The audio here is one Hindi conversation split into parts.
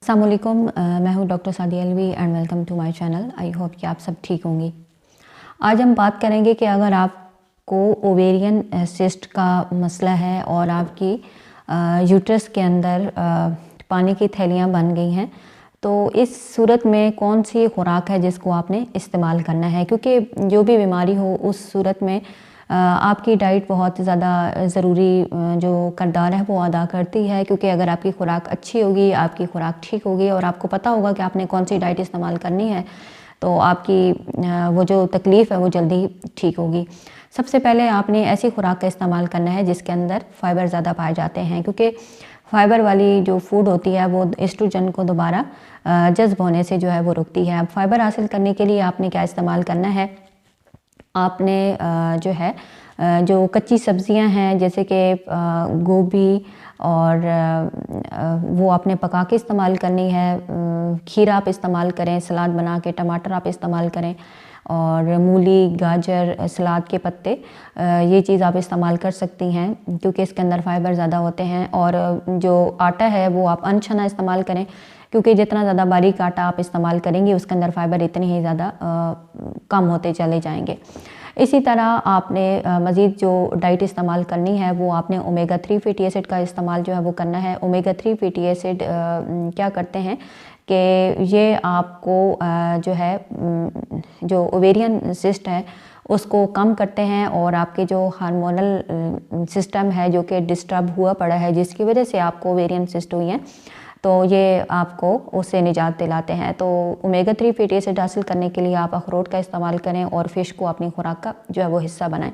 अस्सलामुअलैकुम, मैं हूँ doctor Sadia Alvi and welcome to my channel. I hope कि आप सब ठीक होंगी। आज हम बात करेंगे कि अगर आपको ओवेरियन सिस्ट का मसला है और आपकी यूट्रस के अंदर पानी की थैलियाँ बन गई हैं, तो इस सूरत में कौन सी खुराक है जिसको आपने इस्तेमाल करना है। क्योंकि जो भी बीमारी हो उस सूरत में आपकी डाइट बहुत ज़्यादा ज़रूरी जो किरदार है वो अदा करती है। क्योंकि अगर आपकी खुराक अच्छी होगी, आपकी खुराक ठीक होगी और आपको पता होगा कि आपने कौन सी डाइट इस्तेमाल करनी है, तो आपकी वो जो तकलीफ़ है वो जल्दी ठीक होगी। सबसे पहले आपने ऐसी खुराक का इस्तेमाल करना है जिसके अंदर फ़ाइबर ज़्यादा पाए जाते हैं। क्योंकि फ़ाइबर वाली जो फूड होती है वो एस्ट्रोजन को दोबारा जज्ब होने से जो है वो रोकती है। अब फ़ाइबर हासिल करने के लिए आपने क्या इस्तेमाल करना है, आपने जो है जो कच्ची सब्जियां हैं जैसे कि गोभी और वो आपने पका के इस्तेमाल करनी है। खीरा आप इस्तेमाल करें, सलाद बना के, टमाटर आप इस्तेमाल करें और मूली, गाजर, सलाद के पत्ते, ये चीज़ आप इस्तेमाल कर सकती हैं क्योंकि इसके अंदर फ़ाइबर ज़्यादा होते हैं। और जो आटा है वो आप अनछना इस्तेमाल करें क्योंकि जितना ज़्यादा बारीक आटा आप इस्तेमाल करेंगे उसके अंदर फ़ाइबर इतने ही ज़्यादा कम होते चले जाएंगे। इसी तरह आपने मज़ीद जो डाइट इस्तेमाल करनी है वो आपने ओमेगा 3 फैटी एसिड का इस्तेमाल जो है वो करना है। ओमेगा 3 फैटी एसिड क्या करते हैं कि ये आपको जो है जो ओवेरियन सिस्ट है उसको कम करते हैं और आपके जो हार्मोनल सिस्टम है जो कि डिस्टर्ब हुआ पड़ा है, जिसकी वजह से आपको ओवेरियन सिस्ट हुई हैं, तो ये आपको उससे निजात दिलाते हैं। तो ओमेगा 3 फैटी एसिड हासिल करने के लिए आप अखरोट का इस्तेमाल करें और फ़िश को अपनी खुराक का जो है वो हिस्सा बनाएं।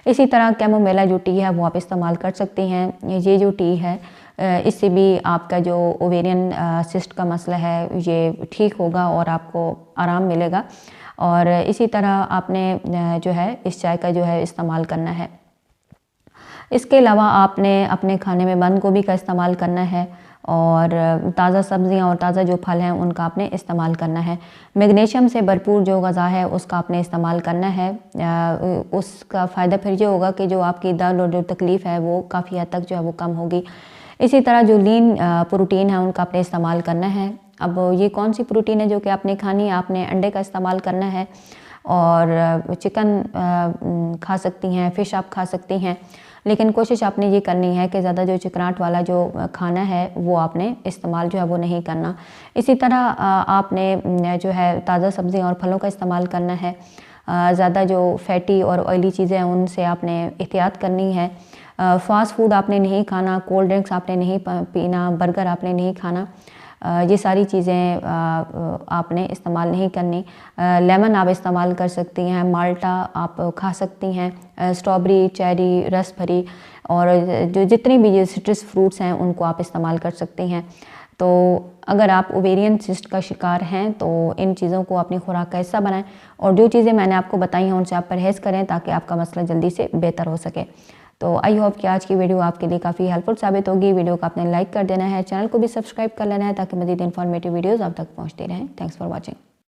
इसी तरह कैमोमिला जो टी है वो आप इस्तेमाल कर सकती हैं। ये जो टी है इससे भी आपका जो ओवेरियन सिस्ट का मसला है ये ठीक होगा और आपको आराम मिलेगा। और इसी तरह आपने जो है इस चाय का जो है इस्तेमाल करना है। इसके अलावा आपने अपने खाने में बंद गोभी का इस्तेमाल करना है और ताज़ा सब्जियां और ताज़ा जो फल हैं उनका आपने इस्तेमाल करना है। मैग्नीशियम से भरपूर जो ग़िज़ा है उसका आपने इस्तेमाल करना है। उसका फ़ायदा फिर ये होगा कि जो आपकी दर्द और जो तकलीफ़ है वो काफ़ी हद तक जो है वो कम होगी। इसी तरह जो लीन प्रोटीन है उनका आपने इस्तेमाल करना है। अब ये कौन सी प्रोटीन है जो कि आपने खानी है, आपने अंडे का इस्तेमाल करना है और चिकन खा सकती हैं, फ़िश आप खा सकती हैं, लेकिन कोशिश आपने ये करनी है कि ज़्यादा जो चिकनाहट वाला जो खाना है वो आपने इस्तेमाल जो है वो नहीं करना। इसी तरह आपने जो है ताज़ा सब्ज़ियाँ और फलों का इस्तेमाल करना है। ज़्यादा जो फैटी और ऑयली चीज़ें हैं उनसे आपने एहतियात करनी है। फ़ास्ट फूड आपने नहीं खाना, कोल्ड ड्रिंक्स आपने नहीं पीना, बर्गर आपने नहीं खाना, ये सारी चीज़ें आपने इस्तेमाल नहीं करनी। लेमन आप इस्तेमाल कर सकती हैं, माल्टा आप खा सकती हैं, स्ट्रॉबेरी, चेरी, रसभरी और जो जितनी भी ये सिट्रस फ्रूट्स हैं उनको आप इस्तेमाल कर सकती हैं। तो अगर आप ओवेरियन सिस्ट का शिकार हैं तो इन चीज़ों को अपनी खुराक का हिस्सा बनाएं और जो चीज़ें मैंने आपको बताई हैं उनसे आप परहेज़ करें ताकि आपका मसला जल्दी से बेहतर हो सके। तो आई होप कि आज की वीडियो आपके लिए काफ़ी हेल्पफुल साबित होगी। वीडियो को आपने लाइक कर देना है, चैनल को भी सब्सक्राइब कर लेना है ताकि मज़ीद इन्फॉर्मेटिव वीडियोज़ आप तक पहुँचती रहें। Thanks for watching.